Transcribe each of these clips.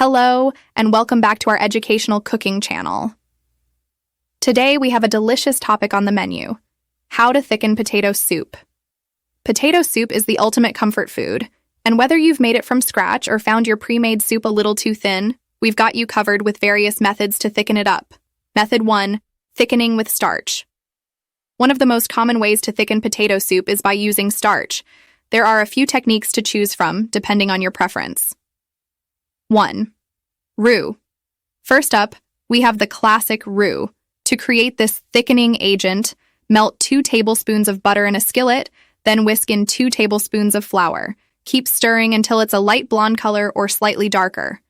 Hello, and welcome back to our educational cooking channel. Today we have a delicious topic on the menu: how to thicken potato soup. Potato soup is the ultimate comfort food, and whether you've made it from scratch or found your pre-made soup a little too thin, we've got you covered with various methods to thicken it up. Method 1. Thickening with starch. One of the most common ways to thicken potato soup is by using starch. There are a few techniques to choose from, depending on your preference. 1. Roux. First up, we have the classic roux. To create this thickening agent, melt 2 tablespoons of butter in a skillet, then whisk in 2 tablespoons of flour. Keep stirring until it's a light blonde color or slightly darker.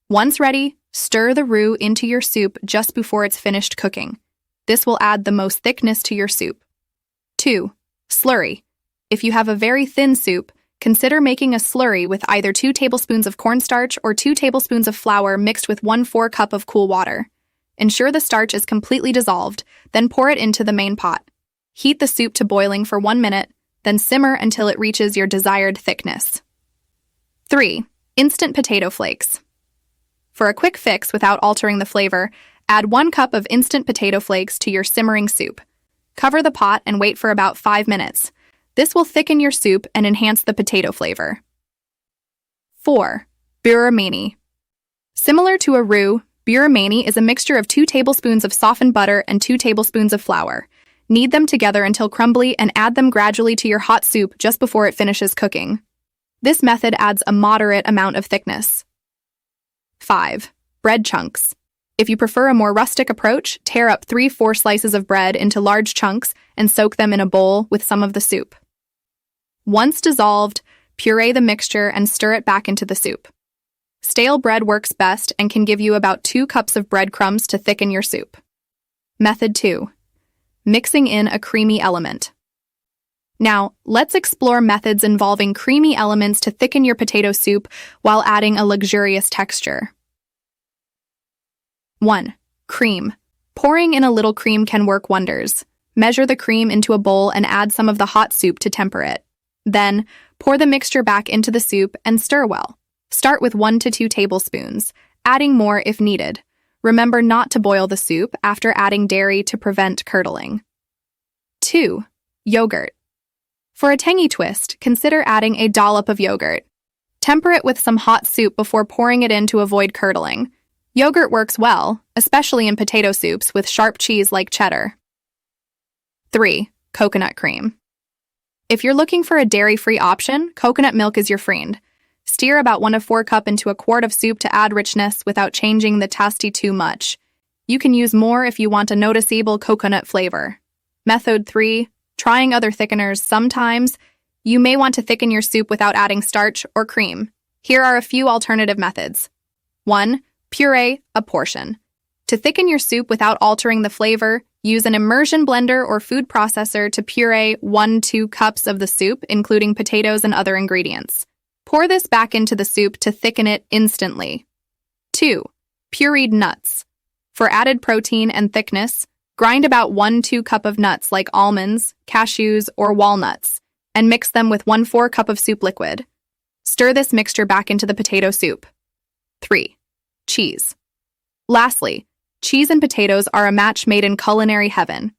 Once ready, stir the roux into your soup just before it's finished cooking. This will add the most thickness to your soup. 2. Slurry. If you have a very thin soup, consider making a slurry with either 2 tablespoons of cornstarch or 2 tablespoons of flour mixed with 1/4 cup of cool water. Ensure the starch is completely dissolved, then pour it into the main pot. Heat the soup to boiling for 1 minute, then simmer until it reaches your desired thickness. 3. Instant potato flakes. For a quick fix without altering the flavor, add 1 cup of instant potato flakes to your simmering soup. Cover the pot and wait for about 5 minutes. This will thicken your soup and enhance the potato flavor. 4. Beurre manie. Similar to a roux, beurre manie is a mixture of 2 tablespoons of softened butter and 2 tablespoons of flour. Knead them together until crumbly and add them gradually to your hot soup just before it finishes cooking. This method adds a moderate amount of thickness. 5. Bread chunks. If you prefer a more rustic approach, tear up 3/4 slices of bread into large chunks and soak them in a bowl with some of the soup. Once dissolved, puree the mixture and stir it back into the soup. Stale bread works best and can give you about 2 cups of breadcrumbs to thicken your soup. Method 2. Mixing in a creamy element. Now, let's explore methods involving creamy elements to thicken your potato soup while adding a luxurious texture. 1. Cream. Pouring in a little cream can work wonders. Measure the cream into a bowl and add some of the hot soup to temper it. Then, pour the mixture back into the soup and stir well. Start with 1 to 2 tablespoons, adding more if needed. Remember not to boil the soup after adding dairy to prevent curdling. 2. Yogurt. For a tangy twist, consider adding a dollop of yogurt. Temper it with some hot soup before pouring it in to avoid curdling. Yogurt works well, especially in potato soups with sharp cheese like cheddar. 3. Coconut cream. If you're looking for a dairy-free option, coconut milk is your friend. Stir about 1/4 cup into a quart of soup to add richness without changing the tasty too much. You can use more if you want a noticeable coconut flavor. Method 3. Trying other thickeners. Sometimes you may want to thicken your soup without adding starch or cream. Here are a few alternative methods. 1. Puree a portion. To thicken your soup without altering the flavor, use an immersion blender or food processor to puree 1-2 cups of the soup, including potatoes and other ingredients. Pour this back into the soup to thicken it instantly. 2. Pureed nuts. For added protein and thickness, grind about 1-2 cup of nuts like almonds, cashews, or walnuts, and mix them with 1/4 cup of soup liquid. Stir this mixture back into the potato soup. 3. Cheese. Lastly, cheese and potatoes are a match made in culinary heaven.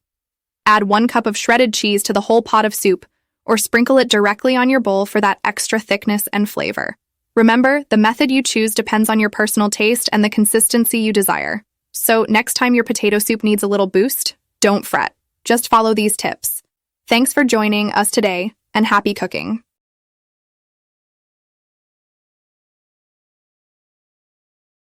Add 1 cup of shredded cheese to the whole pot of soup, or sprinkle it directly on your bowl for that extra thickness and flavor. Remember, the method you choose depends on your personal taste and the consistency you desire. So next time your potato soup needs a little boost, don't fret. Just follow these tips. Thanks for joining us today, and happy cooking.